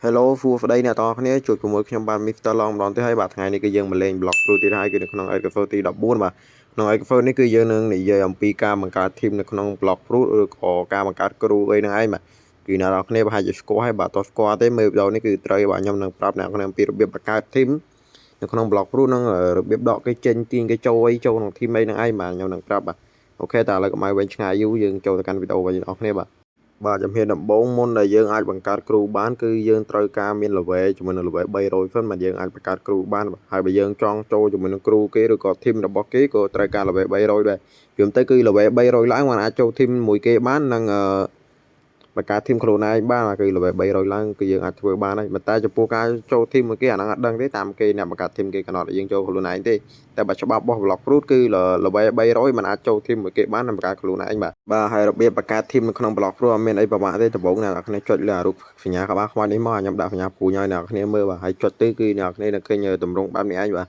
Hello សួស្តីអ្នកទាំងអស់គ្នាជួបជាមួយខ្ញុំបាទ Mr. Long ម្ដងទៀតហើយបាទថ្ងៃនេះគឺយើងមកលេង block ព្រោះទៀតហើយគឺនៅក្នុង episode ទី14បាទក្នុង episode នេះគឺយើងនឹងនិយាយអំពីការបង្កើត team នៅក្នុង block ព្រោះឬក៏ការបង្កើត crew អីហ្នឹងឯងបាទគឺអ្នកទាំងអស់គ្នាប្រហែលជាស្គាល់ហើយបាទតោះស្គាល់ទេមើលវីដេអូនេះគឺត្រូវបាទខ្ញុំនឹងប្រាប់អ្នកទាំងអស់គ្នាអំពីរបៀបបង្កើត team នៅក្នុង block ព្រោះនឹងរបៀបដកគេចេញទាញគេចូលអីចូលក្នុង team អីហ្នឹងឯងបាទខ្ញុំនឹងប្រាប់បាទអូខេតើឥឡូវកុំឲ្យវិញឆ្ងាយយូរយើងចូលទៅកាន់វីដេអូរបស់យើងអស់គ្នាបាទជំហានដំបូងមុនដែលយើងអាចបង្កើតគ្រូបានគឺយើងត្រូវការមាន level ជាមួយនឹង level 300 សិនបាទយើងអាចបង្កើតគ្រូបានហើយបើយើងចង់ចូលជាមួយនឹងគ្រូគេឬក៏ team របស់គេក៏ត្រូវការ level 300ដែរព្រមទៅគឺ level 300ឡើងបានអាចចូល team មួយគេបាននឹងបង្កើត team ខ្លួនឯងបានគឺ level 300ឡើងគឺយើងអាចធ្វើបានហើយតែចំពោះការចូល team មួយគេអាហ្នឹងអត់ដឹងទេតាមគេអ្នកបង្កើត team គេកំណត់ឲ្យយើងចូលខ្លួនឯងទេតែបើច្បាប់របស់ Block Fruit គឺ level 300มันអាចចូល team មួយគេបានបង្កើតខ្លួនឯងបាទហើយរបៀបបង្កើត team នៅក្នុង Block Fruit អត់មានអីពិបាកទេដំបូងអ្នកនរគ្នាចុចលើរូបសញ្ញាក្បាលខ្មៅនេះមកខ្ញុំដាក់សញ្ញាព្រួយឲ្យអ្នកនរគ្នាមើលបាទហើយចុចទៅគឺអ្នកនរគ្នានឹងឃើញតម្រងបែបនេះឯង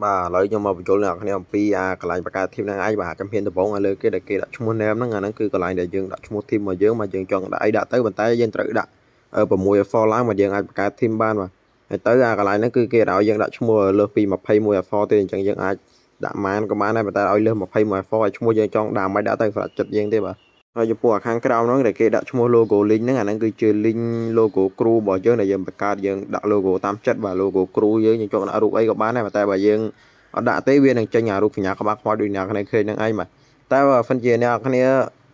បាទឥឡូវខ្ញុំមកបញ្យល់អ្នកនរគ្នាអំពីកន្លែងបង្កើត team ហ្នឹងឯងបាទជំហានដំបូងឲ្យលើគេដែលគេដាក់ឈ្មោះ name ហ្នឹងអាហ្នឹងគឺកន្លែងដែលយើងដាក់ឈ្មោះ team របស់យើងមកយើងចង់ដាក់អីដាក់ទៅប៉ុន្តែយើងត្រូវដាក់6 អក្សរឡើងមកយើងអាចបង្កើត team បានបាទហើយទៅកន្លែងហ្នឹងគឺគេឲ្យយើងដាក់ឈ្មោះលើសពី21អក្សរទេអញ្ចឹងយើងអាចដាក់ម៉ានក៏បានដែរប៉ុន្តែឲ្យលើស21អក្សរឲ្យឈ្មោះយើងចង់ដាក់មិនដាក់ទៅសម្រាប់ចិត្តយើងទេបាទហើយចំពោះខាងក្រោមហ្នឹងដែលគេដាក់ឈ្មោះ logo link ហ្នឹងអាហ្នឹងគឺជា link logo គ្រូរបស់យើងដែលយើងបង្កើតយើងដាក់ logo តាមចិត្តបាទ logo គ្រូយើងចង់ដាក់រូបអីក៏បានដែរប៉ុន្តែបើយើងអត់ដាក់ទេវានឹងចេញអារូបសញ្ញាក្បាលខ្មៅដូចអ្នកគ្នាឃើញហ្នឹងឯងបាទតែបើសិនជាអ្នកគ្នា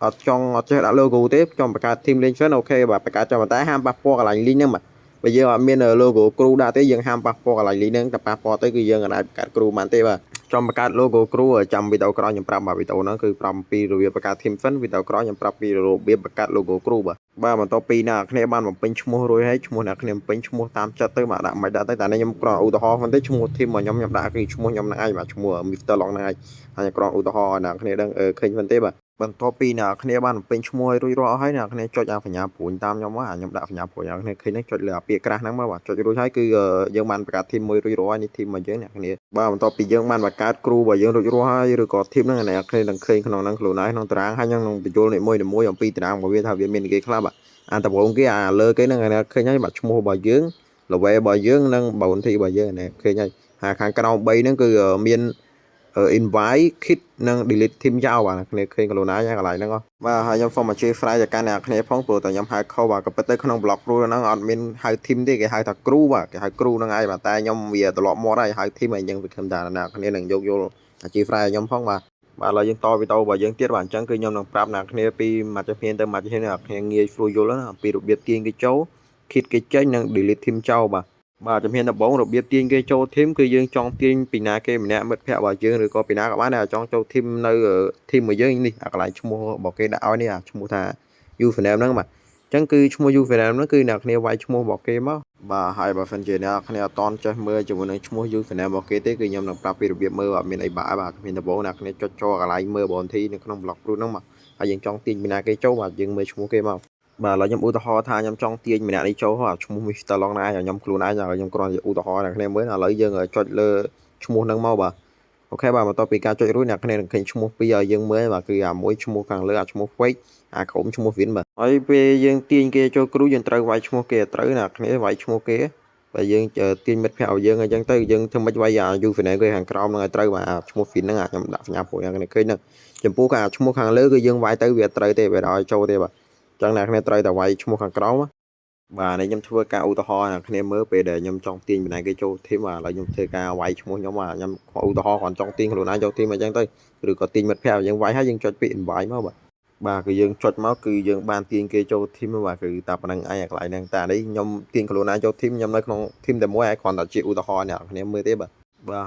អត់ចេះដាក់ logo ទេចង់បង្កើត team link សិនអូខេបាទបង្កើតចុះប៉ុន្តែហាមប៉ះពាល់កន្លែង link ហ្នឹងបាទបើយើងអត់មាន logo គ្រូដាក់ទេយើងហាមប៉ះពាល់កន្លែង link ហ្នឹងតែប៉ះពាល់ទៅគឺយើងអាចបង្កើតគ្រូបានទេបាទចង់បង្កើត logo គ្រូចាំវីដេអូក្រោយខ្ញុំប្រាប់បាទវីដេអូហ្នឹងគឺប្រាប់អំពីរបៀបបង្កើត team សិនវីដេអូក្រោយខ្ញុំប្រាប់ពីរបៀបបង្កើត logo គ្រូបាទបន្ទាប់ពីអ្នកគ្នាបានបំពេញឈ្មោះរួចហើយឈ្មោះអ្នកគ្នាបំពេញឈ្មោះតាមចិត្តទៅបាទដាក់មិនដាក់ទៅតែនេះខ្ញុំគ្រាន់ឧទាហរណ៍ហ្នឹងទេឈ្មោះ team របស់ខ្ញុំដាក់គឺឈ្មោះខ្ញុំហ្នឹងឯងបាទឈ្មោះ Mr. Long ហ្នឹងឯងហើយគ្រាន់ឧទាហរណ៍អ្នកគ្នាដឹងឃើញមិនទេបាទបន្ទាប់ពីអ្នកគ្នាបានបំពេញឈ្មោះឲ្យរួចរាល់ហើយអ្នកគ្នាចុចអាសញ្ញាព្រួយតាមខ្ញុំមកខ្ញុំដាក់សញ្ញាព្រួយអ្នកគ្នាឃើញហ្នឹងចុចលើអាពាក្យក្រាស់ហ្នឹងមកបាទចុចរួចហើយគឺយើងបានបង្កើត team មួយរួចរាល់ហើយនេះ team របស់យើងអ្នកគ្នាបន្ទាប់ពីយើងបានបង្កើតគ្រូរបស់យើងរួចរាល់ហើយឬក៏ team ហ្នឹងអ្នកគ្នានឹងឃើញក្នុងហ្នឹងខ្លួនឯងក្នុងតារាងហើយខ្ញុំនឹងបញ្យល់នីមួយៗអំពីតារាងរបស់វាថាវាមានគេខ្លះបាទដំបូងគេលើគេហ្នឹងអ្នកឃើញហើយបាទឈ្មោះរបស់យើង level របស់យើងនិង bounty របស់យើងអ្នកឃើញហើយខាងក្រោម3ហ្នឹងគឺមានinvite kit និង delete team ចោលបាទអ្នកគ្នាឃើញខ្លួនឯងកន្លែងហ្នឹងបាទហើយខ្ញុំសូមអញ្ជើញ fry ទៅកាន់អ្នកគ្នាផងព្រោះតែខ្ញុំហៅខុសបាទក៏ប៉ុន្តែក្នុង block rule ហ្នឹងអត់មានហៅ team ទេគេហៅថាគ្រូបាទគេហៅគ្រូហ្នឹងឯងបាទតែខ្ញុំវាត្រឡប់មកហើយហៅ team ហើយអញ្ចឹងវាខ្ញុំថាអ្នកគ្នានឹងយកយល់អញ្ជើញ fry ឲ្យខ្ញុំផងបាទឥឡូវយើងតវីដេអូរបស់យើងទៀតបាទអញ្ចឹងគឺខ្ញុំនឹងប្រាប់អ្នកគ្នាពីមួយជំហានទៅមួយជំហានអ្នកគ្នាងាយស្រួលយល់ណាអំពីរបៀបទាញគេចូល kit គេចេញនិង delete team ចោលបាទជំហានដំបូងរបៀបទាញគេចូល team គឺយើងចង់ទាញពីណាគេម្នាក់មិត្តភក្តិរបស់យើងឬក៏ពីណាក៏បានដែរចង់ចូល team នៅ team របស់យើងនេះកន្លែងឈ្មោះរបស់គេដាក់ឲ្យនេះឈ្មោះថា username ហ្នឹងបាទអញ្ចឹងគឺឈ្មោះ username ហ្នឹងគឺអ្នកគ្នាវាយឈ្មោះរបស់គេមកបាទហើយបើសិនជាអ្នកគ្នាអត់តន់ចេះមើលជាមួយនឹងឈ្មោះ username របស់គេទេគឺខ្ញុំនឹងប្រាប់ពីរបៀបមើលអត់មានអីបាក់បាទជំហានដំបូងអ្នកគ្នាចុចចូលកន្លែងមើល bounty នៅក្នុង block root ហ្នឹងមកហើយយើងចង់ទាញពីណាគេចូលបាទយើងមើលឈ្មោះគេមកបាទឥឡូវខ្ញុំឧទាហរណ៍ថាខ្ញុំចង់ទាញម្នាក់នេះចូលហ៎ឈ្មោះ Mr. Long ណាខ្ញុំខ្លួនឯងខ្ញុំគ្រាន់តែឧទាហរណ៍អ្នកគ្នាមើលឥឡូវយើងចុចលើឈ្មោះហ្នឹងមកបាទអូខេបាទបន្ទាប់ពីការចុចរួចអ្នកគ្នានឹងឃើញឈ្មោះពីរឲ្យយើងមើលបាទគឺអាមួយឈ្មោះខាងលើអាឈ្មោះ fake អាក្រោមឈ្មោះ win បាទហើយពេលយើងទាញគេចូលគ្រូយើងត្រូវវាយឈ្មោះគេត្រូវអ្នកគ្នាវាយឈ្មោះគេបើយើងទាញមិត្តភក្តិឲ្យយើងអញ្ចឹងទៅយើងធ្វើម៉េចវាយអា username គេខាងក្រោមហ្នឹងឲ្យត្រូវបាទឈ្មោះ win ហ្នឹងខ្ញុំដាក់សញ្ញាព្រួយអ្នកគ្នាឃើញហ្នឹងចំពោះការឈ្មោះខាងលើគឺយើងវាយទៅវាត្រូវទេវាឲ្យចូលទេបាទចឹងអ្នកគ្នាត្រូវតែវាយឈ្មោះខាងក្រោមបាទនេះខ្ញុំធ្វើការឧទាហរណ៍អ្នកគ្នាមើលពេលដែលខ្ញុំចង់ទាញបណ្ដាញគេចូល team បាទឥឡូវខ្ញុំធ្វើការវាយឈ្មោះខ្ញុំបាទខ្ញុំឧទាហរណ៍គ្រាន់ចង់ទាញខ្លួនឯងចូល team អញ្ចឹងទៅឬក៏ទាញមិត្តភក្តិយើងវាយហើយយើងចុចពី invite មកបាទគឺយើងចុចមកគឺយើងបានទាញគេចូល team បាទគឺតែប៉ុណ្្នឹងឯងកន្លែងហ្នឹងតែនេះខ្ញុំទាញខ្លួនឯងចូល team ខ្ញុំនៅក្នុង team តែមួយហើយគ្រាន់តែជាឧទាហរណ៍អ្នកគ្នាមើលទេបា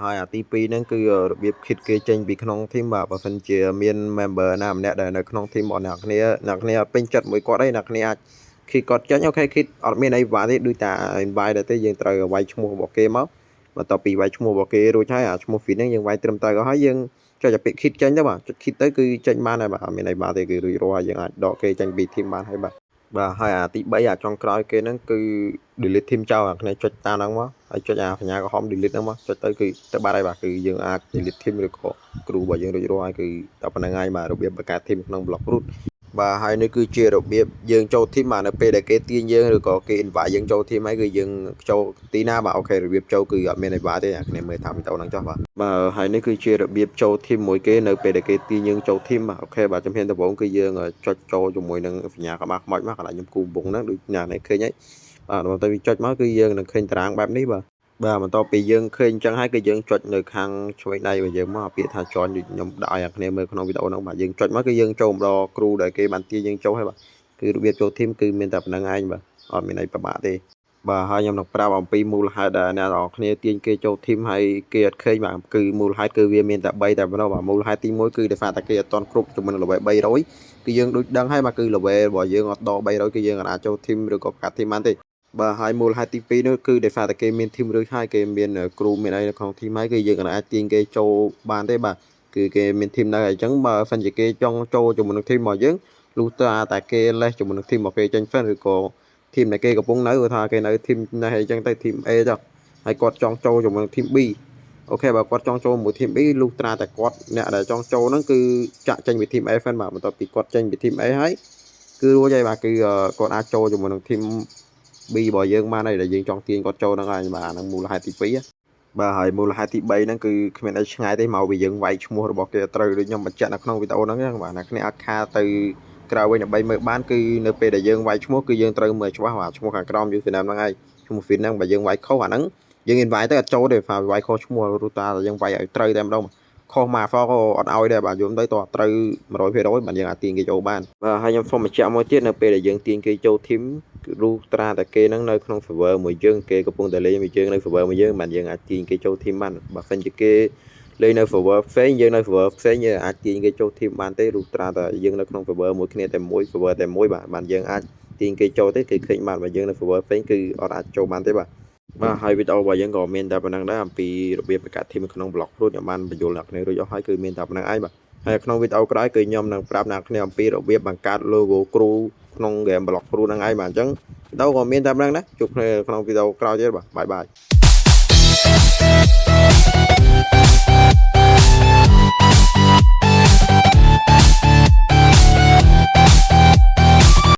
ទហើយអាទី2ហ្នឹងគឺរបៀប kit គេចេញពីក្នុង team បាទបើសិនជាមាន member ណាម្នាក់ដែលនៅក្នុង team របស់អ្នកគ្នាអត់ពេញចិត្តមួយគាត់ទេអ្នកគ្នាអាចគិតគាត់ចាញ់អូខេគិតអត់មានអីបាក់ទេដូចតែ invite ដែរទេយើងត្រូវវាយឈ្មោះរបស់គេមកបន្ទាប់ពីវាយឈ្មោះរបស់គេរួចហើយអាឈ្មោះ feed ហ្នឹងយើងវាយត្រឹមត្រូវហើយយើងចុចតែពាក្យ kit ចេញទៅបាទចុច kit ទៅគឺចេញបានហើយបាទអត់មានអីបាក់ទេគឺរួចរាល់ហើយយើងអាចដកគេចេញពី team បានហើយបាទហើយអាទី3អាចុងក្រោយគេហ្នឹងគឺ delete team ចោលអាគ្នាចុចតាមហ្នឹងមកហើយចុចអាសញ្ញាក្រហម delete ហ្នឹងមកចុចទៅគឺទៅបាត់ហើយបាទគឺយើងអាច delete team ឬក៏គ្រូរបស់យើងរួចរាល់ហើយគឺតែប៉ុណ្្នឹងហើយបាទរបៀបបង្កើត team ក្នុង block root បាទហើយនេះគឺជារបៀបយើងចូលធីមបាទនៅពេលដែលគេទាញយើងឬក៏គេ invite យើងចូលធីមហើយគឺយើងចូលទីណាបាទអូខេរបៀបចូលគឺអត់មាន invite ទេអ្នកគ្នាមើលតាមវីដេអូហ្នឹងចុះបាទហើយនេះគឺជារបៀបចូលធីមមួយគេនៅពេលដែលគេទាញយើងចូលធីមបាទអូខេបាទជំហានដំបូងគឺយើងចុចចូលជាមួយនឹងសញ្ញាក្បាលខ្មោចមកកន្លែងខ្ញុំគូកំពុងហ្នឹងដូចអ្នកនេះឃើញហើយបាទដល់ទៅវាចុចមកគឺយើងនឹងឃើញតារាងបែបនេះបាទបន្ទាប់ពីយើងឃើញអញ្ចឹងហើយគឺយើងចុចនៅខាងឆ្វេងដៃរបស់យើងមកពាក្យថា join ដូចខ្ញុំដាក់ឲ្យអ្នកគ្នាមើលក្នុងវីដេអូហ្នឹងបាទយើងចុចមកគឺយើងចូលម្ដងគ្រូដែលគេបានទាញយើងចូលហើយបាទគឺរបៀបចូលធីមគឺមានតែប៉ុណ្្នឹងឯងបាទអត់មានអីពិបាកទេបាទហើយខ្ញុំនឹងប្រាប់អំពីមូលហេតុដែលអ្នកនរគ្នាទាញគេចូលធីមហើយគេអត់ឃើញបាទគឺមូលហេតុគឺវាមានតែ3តែប៉ុណ្ណោះបាទមូលហេតុទី1គឺដោយសារតែគេអត់ទាន់គ្រប់ចំនួន level 300គឺយើងដូចដឹងហើយបាទគឺ level របស់យើងអត់ដល់300គឺយើងអាចចូលធីមឬក៏កាត់ធីមបានទេបាទហើយមូលហេតុទី2នោះគឺដោយសារតែគេមានធីមរួចហើយគេមានគ្រូមានអីនៅក្នុងធីមហើយគឺយើងអាចទាញគេចូលបានទេបាទគឺគេមានធីមនៅហើយអញ្ចឹងបើសិនជាគេចង់ចូលជាមួយនឹងធីមរបស់យើងលុះតែគេលេសជាមួយនឹងធីមរបស់គេចេញសិនឬក៏ធីមដែលគេកំពុងនៅថាគេនៅធីមនេះអញ្ចឹងទៅធីម A ចុះហើយគាត់ចង់ចូលជាមួយនឹងធីម B អូខេបើគាត់ចង់ចូលមួយធីម B លុះត្រាតែគាត់អ្នកដែលចង់ចូលហ្នឹងគឺចាក់ចេញពីធីម A ហ្វិនបាទបន្ទាប់ពីគាត់ចេញពីធីម A ហើយគឺរួចហើយបាទគឺគាត់អាចចូលជាមួយនឹងធីមB របស់យើងបានហើយដែលយើងចង់ទាញគាត់ចូលហ្នឹងហើយបាទអាហ្នឹងមូលហេតុទី2បាទហើយមូលហេតុទី3ហ្នឹងគឺគ្មានអីឆ្ងាយទេមកពីយើងវាយឈ្មោះរបស់គេត្រូវដូចខ្ញុំបញ្ជាក់នៅក្នុងវីដេអូហ្នឹងបាទអ្នកគ្នាអាចខាទៅក្រៅវិញដើម្បីមើលបានគឺនៅពេលដែលយើងវាយឈ្មោះគឺយើងត្រូវមើលច្បាស់បាទឈ្មោះខាងក្រោម username ហ្នឹងហើយឈ្មោះ feed ហ្នឹងបើយើងវាយខុសអាហ្នឹងយើង invite ទៅអត់ចូលទេថាវាយខុសឈ្មោះរូតាតែយើងវាយឲ្យត្រូវតែម្ដងខុសមក for ក៏អត់ឲ្យដែរបាទយល់ទៅតោះត្រូវ 100% បាទយើងអាចទាញគេចូលបានបាទហើយខ្ញុំសូមបញ្ជាក់មួយទៀតនៅពេលដែលយើងទាញគេចូល team គឺរូត្រាតែគេហ្នឹងនៅក្នុង server មួយយើងគេកំពុងតែលេងមួយយើងនៅ server មួយយើងបាទយើងអាចទាញគេចូល team បានបើមិនជាគេលេងនៅ server ផ្សេងយើងនៅ server ផ្សេងយើងអាចទាញគេចូល team បានទេរូត្រាតែយើងនៅក្នុង server មួយគ្នាតែមួយ server តែមួយបាទយើងអាចទាញគេចូលទេគេឃើញបានបើយើងនៅ server ផ្សេងគឺអត់អាចចូលបានទេបាទហើយវីដេអូរបស់យើងក៏មានតែប៉ុណ្្នឹងដែរអំពីរបៀបបង្កើត team ក្នុង block fruit ខ្ញុំបានបញ្យល់អ្នកគ្នារួចអស់ហើយគឺមានតែប៉ុណ្្នឹងឯងបាទហើយក្នុងវីដេអូក្រោយគឺខ្ញុំនឹងប្រាប់អ្នកគ្នាអំពីរបៀបបង្កើត logo គ្រូក្នុង game block fruit ហ្នឹងឯងបាទអញ្ចឹងវីដេអូក៏មានតែប៉ុណ្្នឹងដែរជួបគ្នាក្នុងវីដេអូក្រោយទៀតបាទបាយបាយ